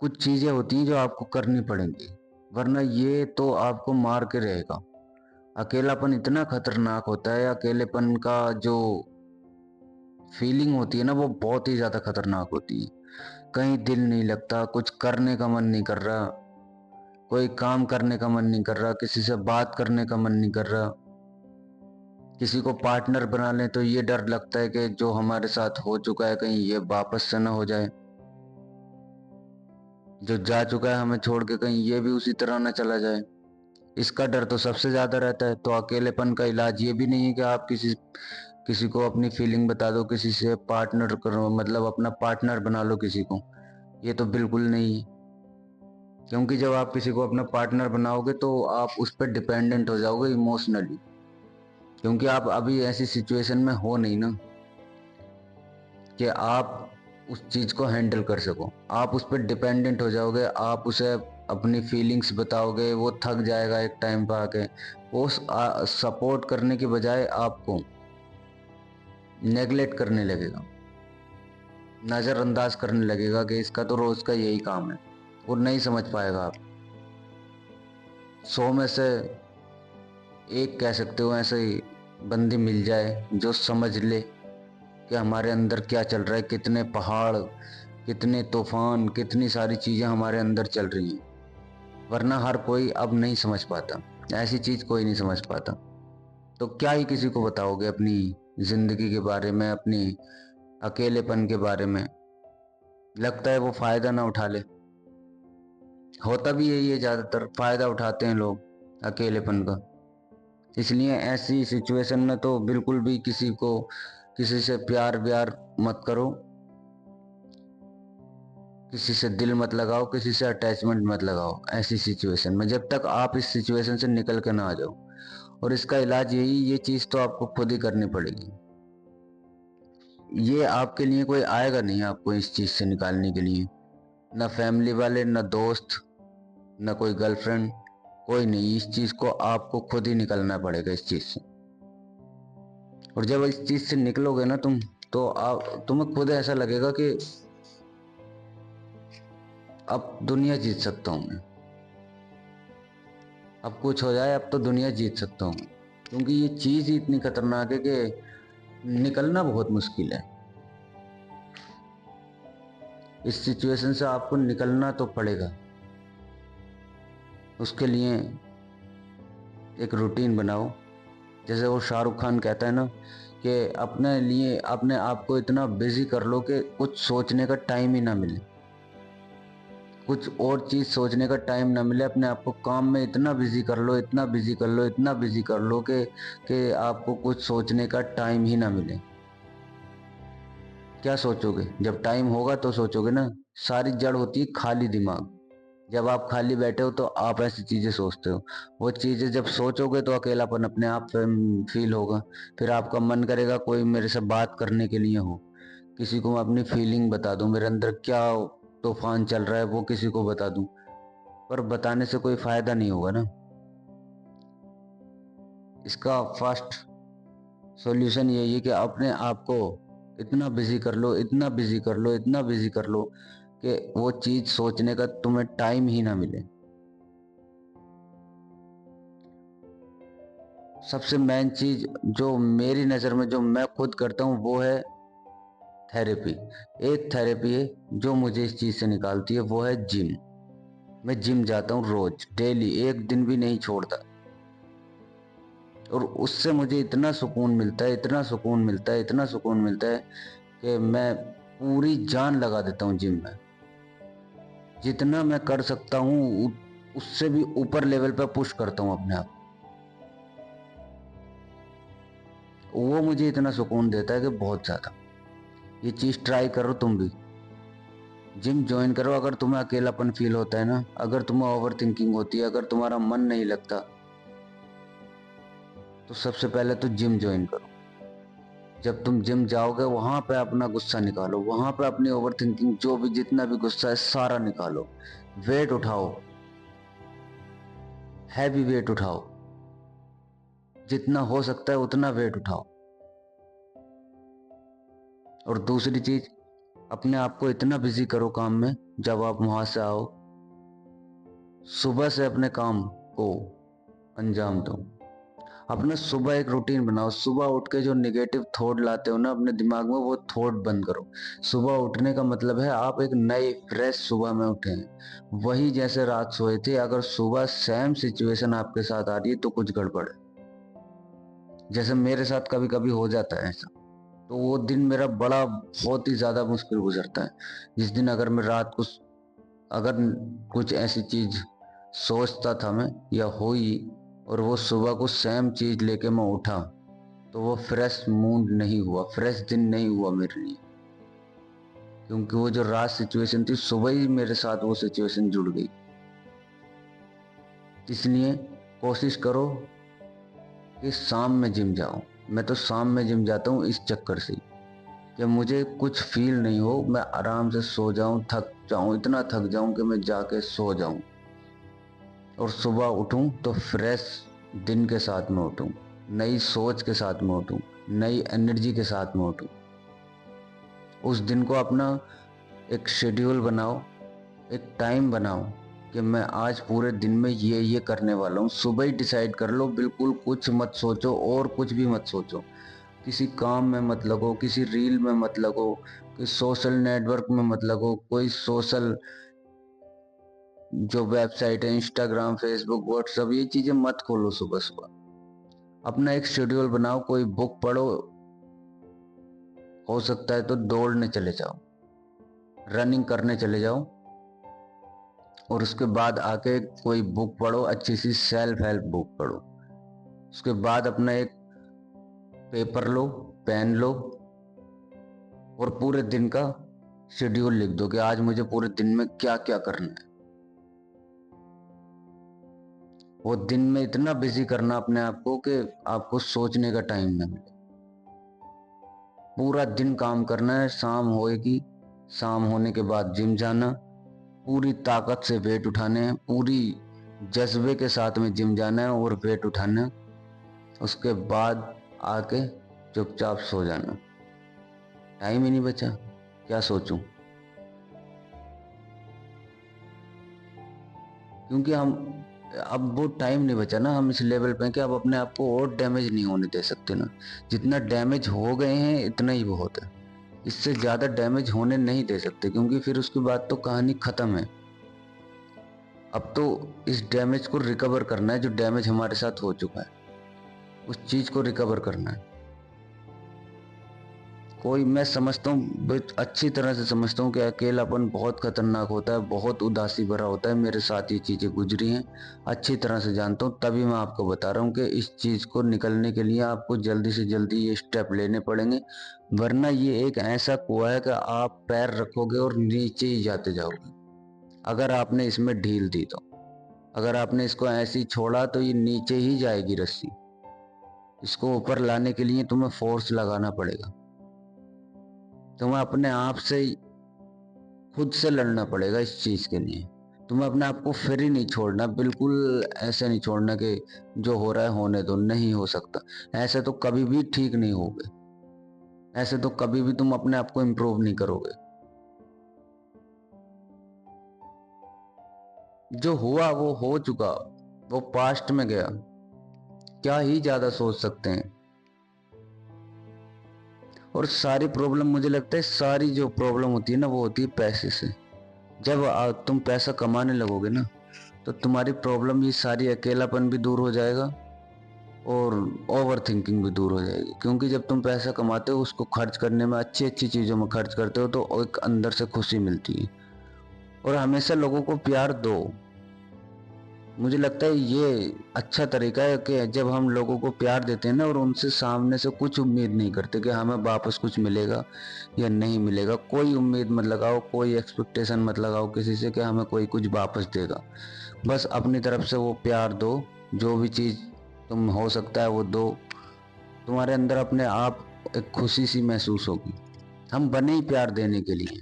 कुछ चीज़ें होती हैं जो आपको करनी पड़ेंगी, वरना ये तो आपको मार के रहेगा। अकेलापन इतना खतरनाक होता है, अकेलेपन का जो फीलिंग होती है ना, वो बहुत ही ज़्यादा खतरनाक होती है। कहीं दिल नहीं लगता, कुछ करने का मन नहीं कर रहा, कोई काम करने का मन नहीं कर रहा, किसी से बात करने का मन नहीं कर रहा। किसी को पार्टनर बना लें तो ये डर लगता है कि जो हमारे साथ हो चुका है कहीं ये वापस से ना हो जाए, जो जा चुका है हमें छोड़ के कहीं ये भी उसी तरह ना चला जाए। इसका डर तो सबसे ज्यादा रहता है। तो अकेलेपन का इलाज ये भी नहीं है कि आप किसी किसी को अपनी फीलिंग बता दो, किसी से पार्टनर करो, मतलब अपना पार्टनर बना लो किसी को। ये तो बिल्कुल नहीं है, क्योंकि जब आप किसी को अपना पार्टनर बनाओगे तो आप उस पर डिपेंडेंट हो जाओगे इमोशनली, क्योंकि आप अभी ऐसी सिचुएशन में हो नहीं ना कि आप उस चीज को हैंडल कर सको। आप उस पर डिपेंडेंट हो जाओगे, आप उसे अपनी फीलिंग्स बताओगे, वो थक जाएगा एक टाइम पर आके। वो सपोर्ट करने की बजाय आपको नेगलेक्ट करने लगेगा, नजरअंदाज करने लगेगा कि इसका तो रोज का यही काम है। वो नहीं समझ पाएगा। आप 100 में से एक कह सकते हो ऐसे ही बंदी मिल जाए जो समझ ले कि हमारे अंदर क्या चल रहा है, कितने पहाड़, कितने तूफान, कितनी सारी चीजें हमारे अंदर चल रही हैं। वरना हर कोई अब नहीं समझ पाता, ऐसी चीज कोई नहीं समझ पाता। तो क्या ही किसी को बताओगे अपनी जिंदगी के बारे में, अपनी अकेलेपन के बारे में। लगता है वो फायदा ना उठा ले। होता भी यही है, ज्यादातर फायदा उठाते हैं लोग अकेलेपन का। इसलिए ऐसी सिचुएशन में तो बिल्कुल भी किसी को किसी से प्यार व्यार मत करो, किसी से दिल मत लगाओ, किसी से अटैचमेंट मत लगाओ ऐसी सिचुएशन में, जब तक आप इस सिचुएशन से निकल के ना आ जाओ। और इसका इलाज यही, ये चीज तो आपको खुद ही करनी पड़ेगी। ये आपके लिए कोई आएगा नहीं आपको इस चीज से निकालने के लिए, ना फैमिली वाले, ना दोस्त, ना कोई गर्लफ्रेंड, कोई नहीं। इस चीज को आपको खुद ही निकलना पड़ेगा इस चीज से। और जब इस चीज से निकलोगे ना तुम, तो आप तुम्हें खुद ऐसा लगेगा कि अब दुनिया जीत सकता हूं मैं, अब कुछ हो जाए अब तो दुनिया जीत सकता हूँ। क्योंकि ये चीज ही इतनी खतरनाक है कि निकलना बहुत मुश्किल है। इस सिचुएशन से आपको निकलना तो पड़ेगा। उसके लिए एक रूटीन बनाओ। जैसे वो शाहरुख खान कहता है ना कि अपने लिए अपने आप को इतना बिजी कर लो कि कुछ सोचने का टाइम ही ना मिले, कुछ और चीज सोचने का टाइम ना मिले। अपने आप को काम में इतना बिजी कर लो, इतना बिजी कर लो, इतना बिजी कर लो कि आपको कुछ सोचने का टाइम ही ना मिले। क्या सोचोगे? जब टाइम होगा तो सोचोगे ना। सारी जड़ होती है खाली दिमाग। जब आप खाली बैठे हो तो आप ऐसी चीजें सोचते हो। वो चीजें जब सोचोगे तो अकेलापन अपने आप फील होगा। फिर आपका मन करेगा कोई मेरे से बात करने के लिए हो, किसी को मैं अपनी फीलिंग बता दूं, मेरे अंदर क्या तूफान चल रहा है वो किसी को बता दूं। पर बताने से कोई फायदा नहीं होगा ना। इसका फर्स्ट सॉल्यूशन यही है कि अपने आप को इतना बिजी कर लो, इतना बिजी कर लो, इतना बिजी कर लो कि वो चीज सोचने का तुम्हें टाइम ही ना मिले। सबसे मेन चीज जो मेरी नज़र में जो मैं खुद करता हूँ वो है थेरेपी। एक थेरेपी है जो मुझे इस चीज से निकालती है, वो है जिम। मैं जिम जाता हूँ रोज, डेली, एक दिन भी नहीं छोड़ता। और उससे मुझे इतना सुकून मिलता है, इतना सुकून मिलता है, इतना सुकून मिलता है कि मैं पूरी जान लगा देता हूँ जिम में। जितना मैं कर सकता हूँ उससे भी ऊपर लेवल पर पुश करता हूँ अपने आप। वो मुझे इतना सुकून देता है कि बहुत ज्यादा। ये चीज ट्राई करो तुम भी, जिम ज्वाइन करो। अगर तुम्हें अकेलापन फील होता है ना, अगर तुम्हें ओवर थिंकिंग होती है, अगर तुम्हारा मन नहीं लगता, तो सबसे पहले तो जिम ज्वाइन करो। जब तुम जिम जाओगे वहां पे अपना गुस्सा निकालो, वहां पे अपनी ओवर थिंकिंग, जो भी जितना भी गुस्सा है सारा निकालो। वेट उठाओ, हैवी वेट उठाओ, जितना हो सकता है उतना वेट उठाओ। और दूसरी चीज, अपने आप को इतना बिजी करो काम में, जब आप वहां से आओ सुबह से अपने काम को अंजाम दो। अपना सुबह एक रूटीन बनाओ। सुबह उठ के जो नेगेटिव थॉट लाते हो ना अपने दिमाग में, वो थॉट बंद करो। सुबह उठने का मतलब है आप एक नए फ्रेश सुबह में उठे हैं, वही जैसे रात सोए थे। अगर सुबह सेम सिचुएशन आपके साथ आ रही है तो कुछ गड़बड़ है। जैसे मेरे साथ कभी कभी हो जाता है ऐसा, तो वो दिन मेरा बड़ा बहुत ही ज्यादा मुश्किल गुजरता है। जिस दिन अगर मैं रात को अगर कुछ ऐसी चीज सोचता था मैं या हुई, और वो सुबह को सेम चीज लेके मैं उठा, तो वो फ्रेश मूड नहीं हुआ, फ्रेश दिन नहीं हुआ मेरे लिए। क्योंकि वो जो रात सिचुएशन थी, सुबह ही मेरे साथ वो सिचुएशन जुड़ गई। इसलिए कोशिश करो कि शाम में जिम जाओ। मैं तो शाम में जिम जाता हूँ इस चक्कर से कि मुझे कुछ फील नहीं हो, मैं आराम से सो जाऊं, थक जाऊं, इतना थक जाऊं कि मैं जाके सो जाऊं, और सुबह उठूं तो फ्रेश दिन के साथ में उठूं, नई सोच के साथ में उठूं, नई एनर्जी के साथ में उठूं। उस दिन को अपना एक शेड्यूल बनाओ, एक टाइम बनाओ कि मैं आज पूरे दिन में ये करने वाला हूँ। सुबह ही डिसाइड कर लो, बिल्कुल कुछ मत सोचो और कुछ भी मत सोचो। किसी काम में मत लगो, किसी रील में मत लगो, किसी सोशल नेटवर्क में मत लगो, कोई सोशल जो वेबसाइट है इंस्टाग्राम फेसबुक व्हाट्सएप, ये चीजें मत खोलो सुबह सुबह। अपना एक शेड्यूल बनाओ, कोई बुक पढ़ो, हो सकता है तो दौड़ने चले जाओ, रनिंग करने चले जाओ, और उसके बाद आके कोई बुक पढ़ो, अच्छी सी सेल्फ हेल्प बुक पढ़ो। उसके बाद अपना एक पेपर लो, पेन लो, और पूरे दिन का शेड्यूल लिख दो कि आज मुझे पूरे दिन में क्या क्या करना है। वो दिन में इतना बिजी करना अपने आप को कि आपको सोचने का टाइम न मिले। पूरा दिन काम करना है, शाम होएगी, शाम होने के बाद जिम जाना, पूरी ताकत से वेट उठाने हैं, पूरी जज्बे के साथ में जिम जाना है और वेट उठाना है। उसके बाद आके चुपचाप सो जाना। टाइम ही नहीं बचा, क्या सोचूं। क्योंकि हम अब वो टाइम नहीं बचा ना, हम इस लेवल पे कि अब अपने आप को और डैमेज नहीं होने दे सकते ना। जितना डैमेज हो गए हैं इतना ही बहुत है, इससे ज्यादा डैमेज होने नहीं दे सकते, क्योंकि फिर उसके बाद तो कहानी खत्म है। अब तो इस डैमेज को रिकवर करना है, जो डैमेज हमारे साथ हो चुका है उस चीज को रिकवर करना है। कोई मैं समझता हूँ, अच्छी तरह से समझता हूँ कि अकेलापन बहुत खतरनाक होता है, बहुत उदासी भरा होता है। मेरे साथ ये चीजें गुजरी हैं, अच्छी तरह से जानता हूँ, तभी मैं आपको बता रहा हूँ कि इस चीज को निकलने के लिए आपको जल्दी से जल्दी ये स्टेप लेने पड़ेंगे। वरना ये एक ऐसा कुआं है कि आप पैर रखोगे और नीचे ही जाते जाओगे, अगर आपने इसमें ढील दी तो। अगर आपने इसको ऐसे ही छोड़ा तो ये नीचे ही जाएगी रस्सी। इसको ऊपर लाने के लिए तुम्हें फोर्स लगाना पड़ेगा, तुम्हें अपने आप से खुद से लड़ना पड़ेगा इस चीज के लिए। तुम्हें अपने आप को फ्री नहीं छोड़ना, बिल्कुल ऐसे नहीं छोड़ना कि जो हो रहा है होने दो, नहीं हो सकता। ऐसे तो कभी भी ठीक नहीं होगे, ऐसे तो कभी भी तुम अपने आप को इम्प्रूव नहीं करोगे। जो हुआ वो हो चुका, वो पास्ट में गया, क्या ही ज्यादा सोच सकते हैं। और सारी प्रॉब्लम, मुझे लगता है सारी जो प्रॉब्लम होती है ना, वो होती है पैसे से। जब तुम पैसा कमाने लगोगे ना, तो तुम्हारी प्रॉब्लम ये सारी, अकेलापन भी दूर हो जाएगा और ओवर थिंकिंग भी दूर हो जाएगी। क्योंकि जब तुम पैसा कमाते हो, उसको खर्च करने में, अच्छी अच्छी चीज़ों में खर्च करते हो, तो एक अंदर से खुशी मिलती है। और हमेशा लोगों को प्यार दो। मुझे लगता है ये अच्छा तरीका है कि जब हम लोगों को प्यार देते हैं ना, और उनसे सामने से कुछ उम्मीद नहीं करते कि हमें वापस कुछ मिलेगा या नहीं मिलेगा। कोई उम्मीद मत लगाओ, कोई एक्सपेक्टेशन मत लगाओ किसी से कि हमें कोई कुछ वापस देगा। बस अपनी तरफ से वो प्यार दो, जो भी चीज़ तुम हो सकता है वो दो। तुम्हारे अंदर अपने आप एक खुशी सी महसूस होगी। हम बने ही प्यार देने के लिए,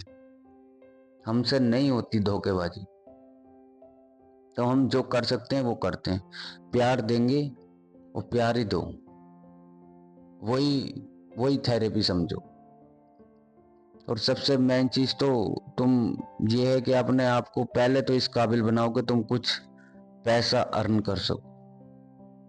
हमसे नहीं होती धोखेबाजी। तो हम जो कर सकते हैं वो करते हैं, प्यार देंगे और प्यार ही दो। वही वही थेरेपी समझो। और सबसे मेन चीज तो तुम ये है कि अपने आप को पहले तो इस काबिल बनाओ कि तुम कुछ पैसा अर्न कर सको।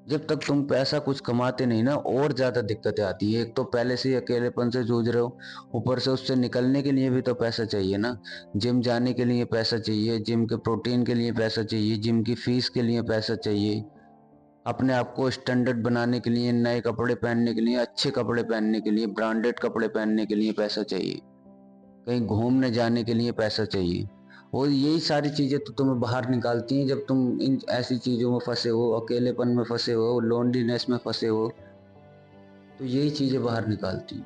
जब तक तुम पैसा कुछ कमाते नहीं ना, और ज्यादा दिक्कतें आती है। एक तो पहले से ही अकेलेपन से जूझ रहे हो, ऊपर से उससे निकलने के लिए भी तो पैसा चाहिए ना। जिम जाने के लिए पैसा चाहिए, जिम के प्रोटीन के लिए पैसा चाहिए, जिम की फीस के लिए पैसा चाहिए, अपने आप को स्टैंडर्ड बनाने के लिए, नए कपड़े पहनने के लिए, अच्छे कपड़े पहनने के लिए, ब्रांडेड कपड़े पहनने के लिए पैसा चाहिए, कहीं घूमने जाने के लिए पैसा चाहिए। और यही सारी चीजें तो तुम्हें बाहर निकालती हैं जब तुम इन ऐसी चीजों में फंसे हो, अकेलेपन में फंसे हो, लोनलीनेस में फंसे हो, तो यही चीजें बाहर निकालती हैं।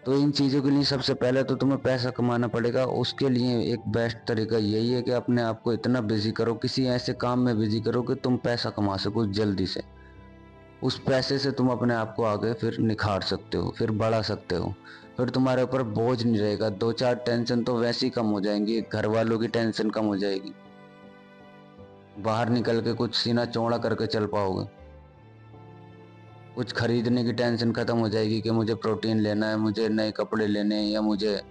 तो इन चीजों के लिए सबसे पहले तो तुम्हें पैसा कमाना पड़ेगा। उसके लिए एक बेस्ट तरीका यही है कि अपने आप को इतना बिजी करो, किसी ऐसे काम में बिजी करो कि तुम पैसा कमा सको जल्दी से। उस पैसे से तुम अपने आप को आगे फिर निखार सकते हो, फिर बढ़ा सकते हो। फिर तुम्हारे ऊपर बोझ नहीं रहेगा। दो चार टेंशन तो वैसे ही कम हो जाएंगी, घर वालों की टेंशन कम हो जाएगी, बाहर निकल के कुछ सीना चौड़ा करके चल पाओगे। कुछ खरीदने की टेंशन खत्म हो जाएगी कि मुझे प्रोटीन लेना है, मुझे नए कपड़े लेने हैं, या मुझे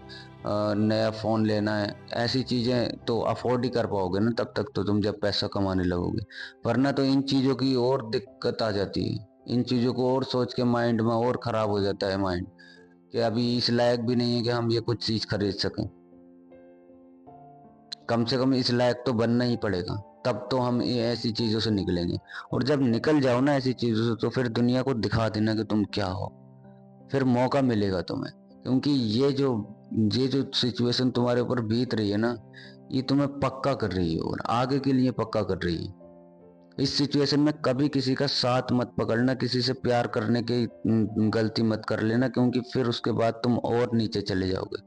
नया फ़ोन लेना है। ऐसी चीज़ें तो अफोर्ड ही कर पाओगे ना तब तक तो, तुम जब पैसा कमाने लगोगे। वरना तो इन चीज़ों की और दिक्कत आ जाती है। इन चीज़ों को और सोच के माइंड में और ख़राब हो जाता है माइंड, कि अभी इस लायक भी नहीं है कि हम ये कुछ चीज़ खरीद सकें। कम से कम इस लायक तो बनना ही पड़ेगा, तब तो हम ये ऐसी चीज़ों से निकलेंगे। और जब निकल जाओ ना ऐसी चीज़ों से, तो फिर दुनिया को दिखा देना कि तुम क्या हो। फिर मौका मिलेगा तुम्हें, क्योंकि ये जो सिचुएशन तुम्हारे ऊपर बीत रही है ना, ये तुम्हें पक्का कर रही है और आगे के लिए पक्का कर रही है। इस सिचुएशन में कभी किसी का साथ मत पकड़ना, किसी से प्यार करने की गलती मत कर लेना, क्योंकि फिर उसके बाद तुम और नीचे चले जाओगे।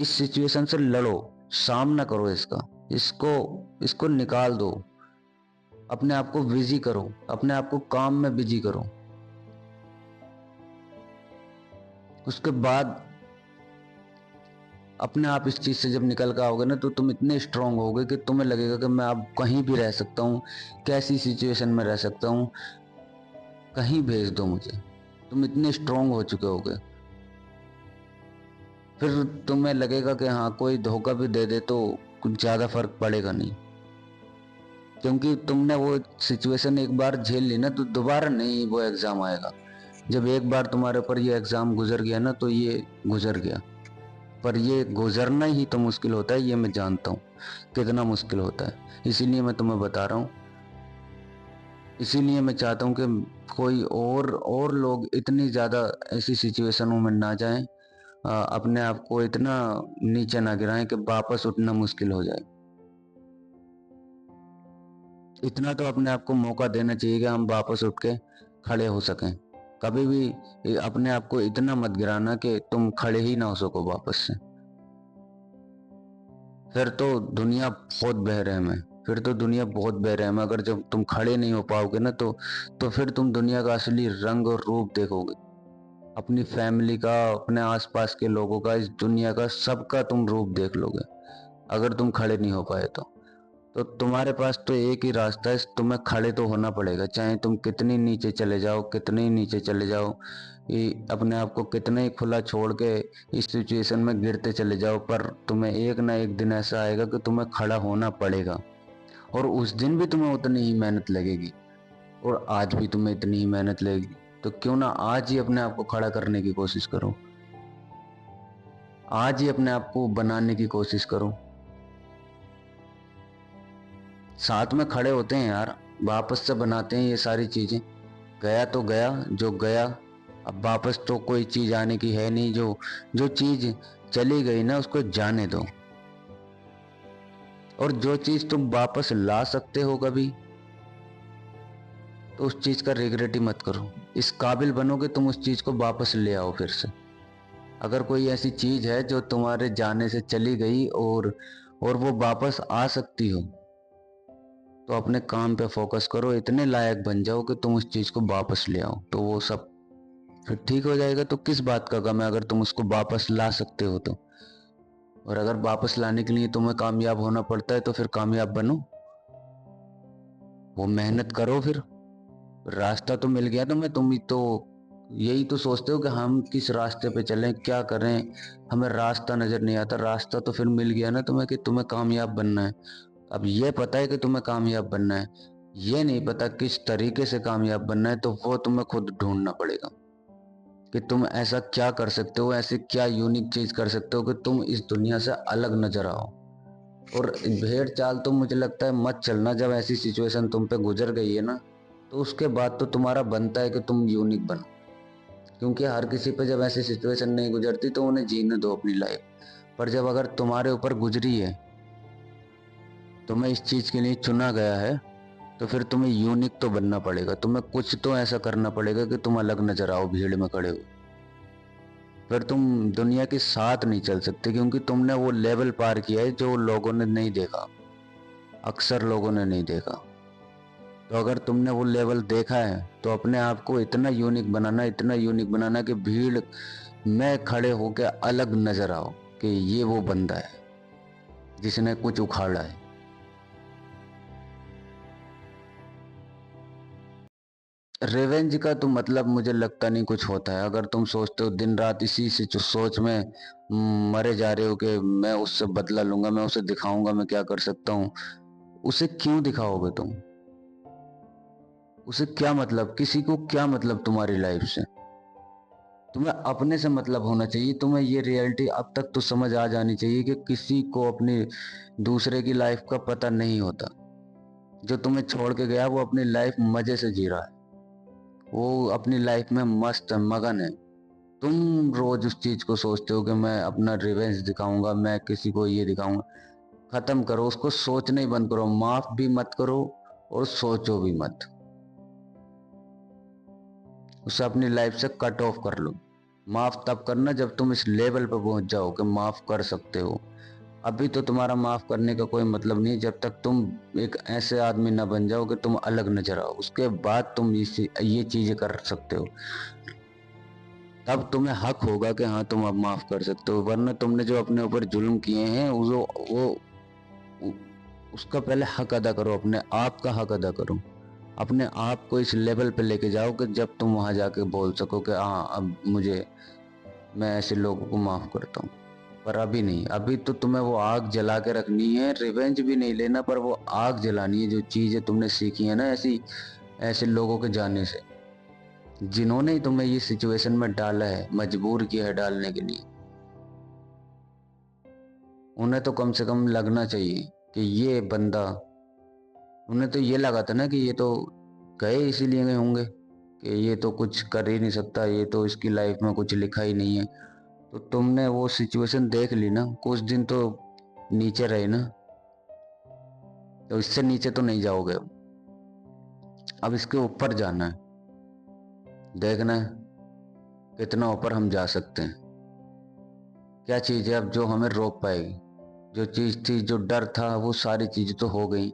इस सिचुएशन से लड़ो, सामना करो इसका, इसको इसको निकाल दो। अपने आप को बिजी करो, अपने आप को काम में बिजी करो। उसके बाद अपने आप इस चीज से जब निकल कर आओगे ना, तो तुम इतने स्ट्रांग होगे कि तुम्हें लगेगा कि मैं अब कहीं भी रह सकता हूँ, कैसी सिचुएशन में रह सकता हूँ, कहीं भेज दो मुझे। तुम इतने स्ट्रांग हो चुके होगे। फिर तुम्हें लगेगा कि हाँ, कोई धोखा भी दे दे तो कुछ ज्यादा फर्क पड़ेगा नहीं, क्योंकि तुमने वो सिचुएशन एक बार झेल ली ना, तो दोबारा नहीं वो एग्जाम आएगा। जब एक बार तुम्हारे ऊपर ये एग्जाम गुजर गया ना, तो ये गुजर गया। पर ये गुजरना ही तो मुश्किल होता है, ये मैं जानता हूँ कितना मुश्किल होता है। इसीलिए मैं तुम्हें बता रहा हूँ, इसीलिए मैं चाहता हूँ कि कोई और लोग इतनी ज़्यादा ऐसी सिचुएशनों में ना जाएं, अपने आप को इतना नीचे ना गिराएं कि वापस उठना मुश्किल हो जाए। इतना तो अपने आप को मौका देना चाहिए कि हम वापस उठ के खड़े हो सकें। कभी भी अपने आप को इतना मत गिराना कि तुम खड़े ही ना हो सको वापस से। फिर तो दुनिया बहुत बेरहम है, फिर तो दुनिया बहुत बेरहम है। अगर जब तुम खड़े नहीं हो पाओगे ना, तो फिर तुम दुनिया का असली रंग और रूप देखोगे। अपनी फैमिली का, अपने आसपास के लोगों का, इस दुनिया का, सबका तुम रूप देख लोगे अगर तुम खड़े नहीं हो पाए तो तुम्हारे पास तो एक ही रास्ता है, तुम्हें खड़े तो होना पड़ेगा। चाहे तुम कितनी नीचे चले जाओ, कितने ही नीचे चले जाओ, ये अपने आप को कितना ही खुला छोड़ के इस सिचुएशन में गिरते चले जाओ, पर तुम्हें एक ना एक दिन ऐसा आएगा कि तुम्हें खड़ा होना पड़ेगा। और उस दिन भी तुम्हें उतनी ही मेहनत लगेगी, और आज भी तुम्हें इतनी ही मेहनत लगेगी। तो क्यों ना आज ही अपने आप को खड़ा करने की कोशिश करो, आज ही अपने आप को बनाने की कोशिश करो। साथ में खड़े होते हैं यार, वापस से बनाते हैं ये सारी चीजें। गया तो गया जो गया, अब वापस तो कोई चीज आने की है नहीं। जो जो चीज चली गई ना, उसको जाने दो। और जो चीज तुम वापस ला सकते हो कभी, तो उस चीज का रिग्रेट ही मत करो। इस काबिल बनो कि तुम उस चीज को वापस ले आओ फिर से। अगर कोई ऐसी चीज है जो तुम्हारे जाने से चली गई और वो वापस आ सकती हो, तो अपने काम पे फोकस करो। इतने लायक बन जाओ कि तुम उस चीज को वापस ले आओ, तो वो सब फिर ठीक हो जाएगा। तो किस बात का गम है अगर तुम उसको वापस ला सकते हो तो। और अगर वापस लाने के लिए तुम्हें कामयाब होना पड़ता है, तो फिर कामयाब बनो, वो मेहनत करो। फिर रास्ता तो मिल गया तुम्हें, तुम ही तो यही तो सोचते हो कि हम किस रास्ते पे चलें, क्या करें, हमें रास्ता नजर नहीं आता। रास्ता तो फिर मिल गया ना तुम्हें कि तुम्हें कामयाब बनना है। अब ये पता है कि तुम्हें कामयाब बनना है, ये नहीं पता किस तरीके से कामयाब बनना है, तो वो तुम्हें खुद ढूंढना पड़ेगा कि तुम ऐसा क्या कर सकते हो, ऐसी क्या यूनिक चीज कर सकते हो कि तुम इस दुनिया से अलग नजर आओ। और भेड़ चाल तो मुझे लगता है मत चलना। जब ऐसी सिचुएशन तुम पे गुजर गई है ना, तो उसके बाद तो तुम्हारा बनता है कि तुम यूनिक बनो। क्योंकि हर किसी पे जब ऐसी सिचुएशन नहीं गुजरती तो उन्हें जीने दो अपनी लाइफ। पर जब अगर तुम्हारे ऊपर गुजरी है, तुम्हें इस चीज के लिए चुना गया है, तो फिर तुम्हें यूनिक तो बनना पड़ेगा। तुम्हें कुछ तो ऐसा करना पड़ेगा कि तुम अलग नजर आओ भीड़ में खड़े हो। फिर तुम दुनिया के साथ नहीं चल सकते, क्योंकि तुमने वो लेवल पार किया है जो लोगों ने नहीं देखा, अक्सर लोगों ने नहीं देखा। तो अगर तुमने वो लेवल देखा है तो अपने आप को इतना यूनिक बनाना, इतना यूनिक बनाना कि भीड़ में खड़े होकर अलग नजर आओ कि ये वो बंदा है जिसने कुछ उखाड़ा है। रिवेंज का तो मतलब मुझे लगता नहीं कुछ होता है। अगर तुम सोचते हो दिन रात इसी से जो सोच में मरे जा रहे हो कि मैं उससे बदला लूंगा, मैं उसे दिखाऊंगा मैं क्या कर सकता हूँ, उसे क्यों दिखाओगे तुम? उसे क्या मतलब, किसी को क्या मतलब तुम्हारी लाइफ से? तुम्हें अपने से मतलब होना चाहिए। तुम्हें ये रियलिटी अब तक तो समझ आ जानी चाहिए कि किसी को अपनी दूसरे की लाइफ का पता नहीं होता। जो तुम्हें छोड़ के गया वो अपनी लाइफ मजे से जी रहा है, वो अपनी लाइफ में मस्त है, मगन है। तुम रोज उस चीज को सोचते हो कि मैं अपना रिवेंज दिखाऊंगा, मैं किसी को ये दिखाऊंगा। खत्म करो उसको, सोचना ही बंद करो, माफ भी मत करो और सोचो भी मत। उसे अपनी लाइफ से कट ऑफ कर लो। माफ तब करना जब तुम इस लेवल पर पहुंच जाओ कि माफ कर सकते हो। अभी तो तुम्हारा माफ करने का कोई मतलब नहीं, जब तक तुम एक ऐसे आदमी ना बन जाओ कि तुम अलग नजर आओ। उसके बाद तुम ये चीजें कर सकते हो। तब तुम्हें हक होगा कि हाँ तुम अब माफ कर सकते हो। वरना तुमने जो अपने ऊपर जुल्म किए हैं वो उसका पहले हक अदा करो, अपने आप का हक अदा करो। अपने आप को इस लेवल पे लेके जाओ कि जब तुम वहां जाके बोल सको कि हाँ अब मुझे, मैं ऐसे लोगों को माफ करता हूँ। पर अभी नहीं, अभी तो तुम्हें वो आग जला के रखनी है। रिवेंज भी नहीं लेना, पर वो आग जलानी है जो चीजें तुमने सीखी है ना ऐसी ऐसे लोगों के जाने से, जिन्होंने ही तुम्हें ये सिचुएशन में डाला है, मजबूर किया है डालने के लिए। उन्हें तो कम से कम लगना चाहिए कि ये बंदा, उन्हें तो ये लगा था ना कि ये तो गए इसीलिए गए होंगे कि ये तो कुछ कर ही नहीं सकता, ये तो इसकी लाइफ में कुछ लिखा ही नहीं है। तो तुमने वो सिचुएशन देख ली ना, कुछ दिन तो नीचे रहे ना, तो इससे नीचे तो नहीं जाओगे। अब इसके ऊपर जाना है, देखना है कितना ऊपर हम जा सकते हैं। क्या चीज़ है अब जो हमें रोक पाएगी? जो चीज़ थी, जो डर था, वो सारी चीज़ें तो हो गई।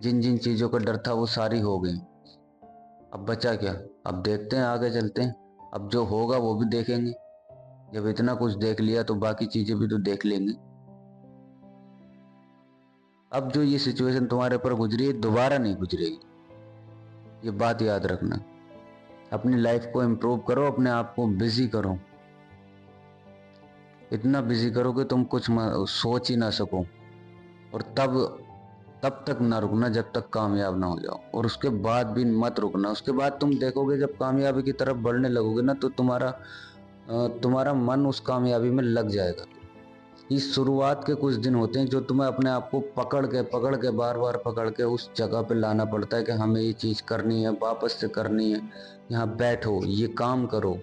जिन जिन चीज़ों का डर था वो सारी हो गई। अब बचा क्या? अब देखते हैं, आगे चलते हैं। अब जो होगा वो भी देखेंगे। जब इतना कुछ देख लिया तो बाकी चीज़ें भी तो देख लेंगे। अब जो ये सिचुएशन तुम्हारे ऊपर गुजरी है दोबारा नहीं गुजरेगी, ये बात याद रखना। अपनी लाइफ को इम्प्रूव करो, अपने आप को बिजी करो, इतना बिजी करो कि तुम कुछ सोच ही ना सको। और तब तब तक ना रुकना जब तक कामयाब ना हो जाओ, और उसके बाद भी मत रुकना। उसके बाद तुम देखोगे जब कामयाबी की तरफ बढ़ने लगोगे ना, तो तुम्हारा मन उस कामयाबी में लग जाएगा। इस शुरुआत के कुछ दिन होते हैं जो तुम्हें अपने आप को पकड़ के बार बार पकड़ के उस जगह पे लाना पड़ता है कि हमें ये चीज करनी है, वापस से करनी है। यहाँ बैठो, ये काम करो।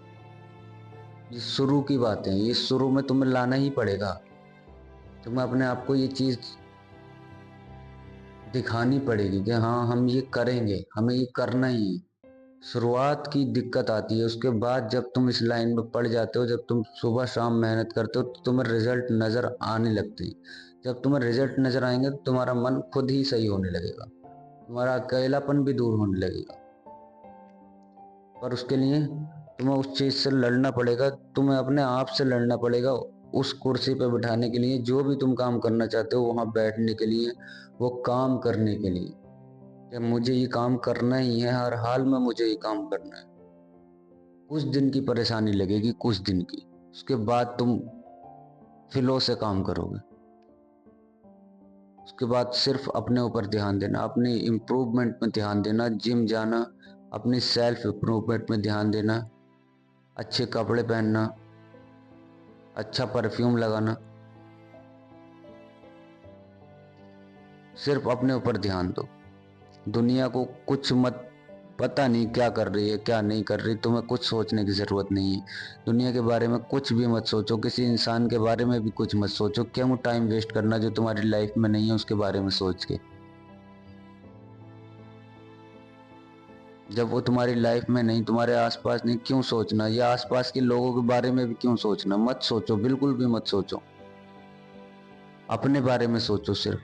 ये शुरू की बातें, ये शुरू में तुम्हें लाना ही पड़ेगा। तुम्हें अपने आप को ये चीज दिखानी पड़ेगी कि हाँ हम ये करेंगे, हमें ये करना ही है। शुरुआत की दिक्कत आती है, उसके बाद जब तुम इस लाइन में पड़ जाते हो, जब तुम सुबह शाम मेहनत करते हो तो तुम्हें रिजल्ट नजर आने लगते हैं। जब तुम्हें रिजल्ट नजर आएंगे तो तुम्हारा मन खुद ही सही होने लगेगा, तुम्हारा अकेलापन भी दूर होने लगेगा। पर उसके लिए तुम्हें उस चीज से लड़ना पड़ेगा, तुम्हें अपने आप से लड़ना पड़ेगा। उस कुर्सी पे बिठाने के लिए, जो भी तुम काम करना चाहते हो वहां बैठने के लिए, वो काम करने के लिए कि मुझे ये काम करना ही है, हर हाल में मुझे ये काम करना है। कुछ दिन की परेशानी लगेगी, कुछ दिन की, उसके बाद तुम फ्लो से काम करोगे। उसके बाद सिर्फ अपने ऊपर ध्यान देना, अपनी इम्प्रूवमेंट में ध्यान देना, जिम जाना, अपनी सेल्फ इम्प्रूवमेंट में ध्यान देना, अच्छे कपड़े पहनना, अच्छा परफ्यूम लगाना, सिर्फ अपने ऊपर ध्यान दो। दुनिया को कुछ मत, पता नहीं क्या कर रही है क्या नहीं कर रही, तुम्हें कुछ सोचने की जरूरत नहीं है। दुनिया के बारे में कुछ भी मत सोचो, किसी इंसान के बारे में भी कुछ मत सोचो। क्यों टाइम वेस्ट करना जो तुम्हारी लाइफ में नहीं है उसके बारे में सोच के। जब वो तुम्हारी लाइफ में नहीं, तुम्हारे आसपास नहीं, क्यों सोचना? या आसपास के लोगों के बारे में भी क्यों सोचना? मत सोचो, बिल्कुल भी मत सोचो। अपने बारे में सोचो सिर्फ।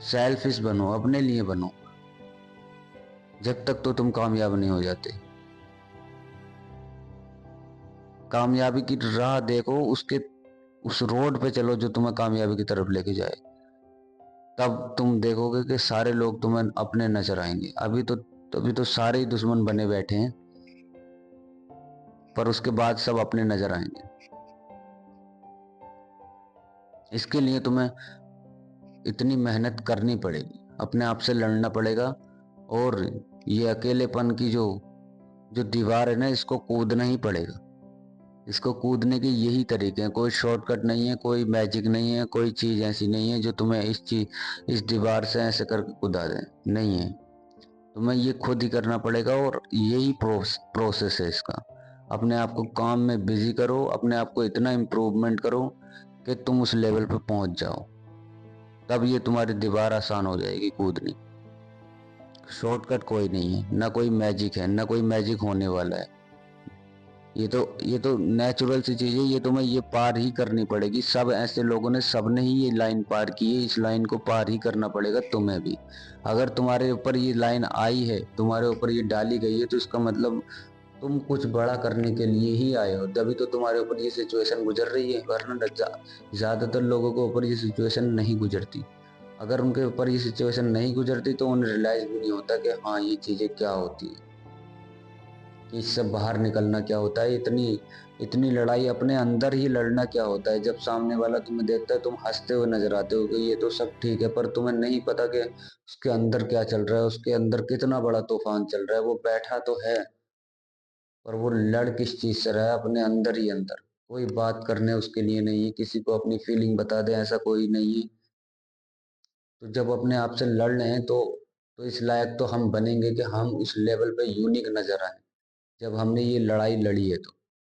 सेल्फिश बनो, अपने लिए बनो, जब तक तो तुम कामयाब नहीं हो जाते। कामयाबी की राह देखो, उसके उस रोड पे चलो जो तुम्हें कामयाबी की तरफ लेके जाए। तब तुम देखोगे कि सारे लोग तुम्हें अपने नजर आएंगे। अभी तो सारे ही दुश्मन बने बैठे हैं, पर उसके बाद सब अपने नजर आएंगे। इसके लिए तुम्हें इतनी मेहनत करनी पड़ेगी, अपने आप से लड़ना पड़ेगा। और ये अकेलेपन की जो जो दीवार है ना, इसको कूदना ही पड़ेगा। इसको कूदने के यही तरीके हैं, कोई शॉर्टकट नहीं है, कोई मैजिक नहीं है, कोई चीज ऐसी नहीं है जो तुम्हें इस दीवार से ऐसे करके कूदा दे। नहीं है, तुम्हें ये खुद ही करना पड़ेगा। और यही प्रोसेस है इसका। अपने आप को काम में बिजी करो, अपने आप को इतना इम्प्रूवमेंट करो कि तुम उस लेवल पे पहुंच जाओ। तब ये तुम्हारी दीवार आसान हो जाएगी कूदनी। शॉर्टकट कोई नहीं है, ना कोई मैजिक है, ना कोई मैजिक होने वाला है। ये तो नेचुरल सी चीज है, ये तुम्हें ये पार ही करनी पड़ेगी। सब ऐसे लोगों ने, सबने ही ये लाइन पार की है, इस लाइन को पार ही करना पड़ेगा तुम्हें भी। अगर तुम्हारे ऊपर ये लाइन आई है, तुम्हारे ऊपर ये डाली गई है, तो इसका मतलब तुम कुछ बड़ा करने के लिए ही आए हो, तभी तो तुम्हारे ऊपर ये सिचुएशन गुजर रही है। वरना ज्यादातर लोगों के ऊपर ये सिचुएशन नहीं गुजरती। अगर उनके ऊपर ये सिचुएशन नहीं गुजरती तो उन्हें रियलाइज भी नहीं होता कि हाँ ये चीजें क्या होती है, कि इससे बाहर निकलना क्या होता है। इतनी इतनी लड़ाई अपने अंदर ही लड़ना क्या होता है। जब सामने वाला तुम्हें देखता है, तुम हंसते हुए नजर आते हो कि ये तो सब ठीक है, पर तुम्हें नहीं पता कि उसके अंदर क्या चल रहा है, उसके अंदर कितना बड़ा तूफान चल रहा है। वो बैठा तो है, पर वो लड़ किस चीज से रहा है? अपने अंदर ही अंदर। कोई बात करने उसके लिए नहीं है, किसी को अपनी फीलिंग बता दे ऐसा कोई नहीं है। तो जब अपने आप से लड़ रहे हैं तो इस लायक तो हम बनेंगे कि हम उस लेवल पे यूनिक नजर आए, जब हमने ये लड़ाई लड़ी है तो।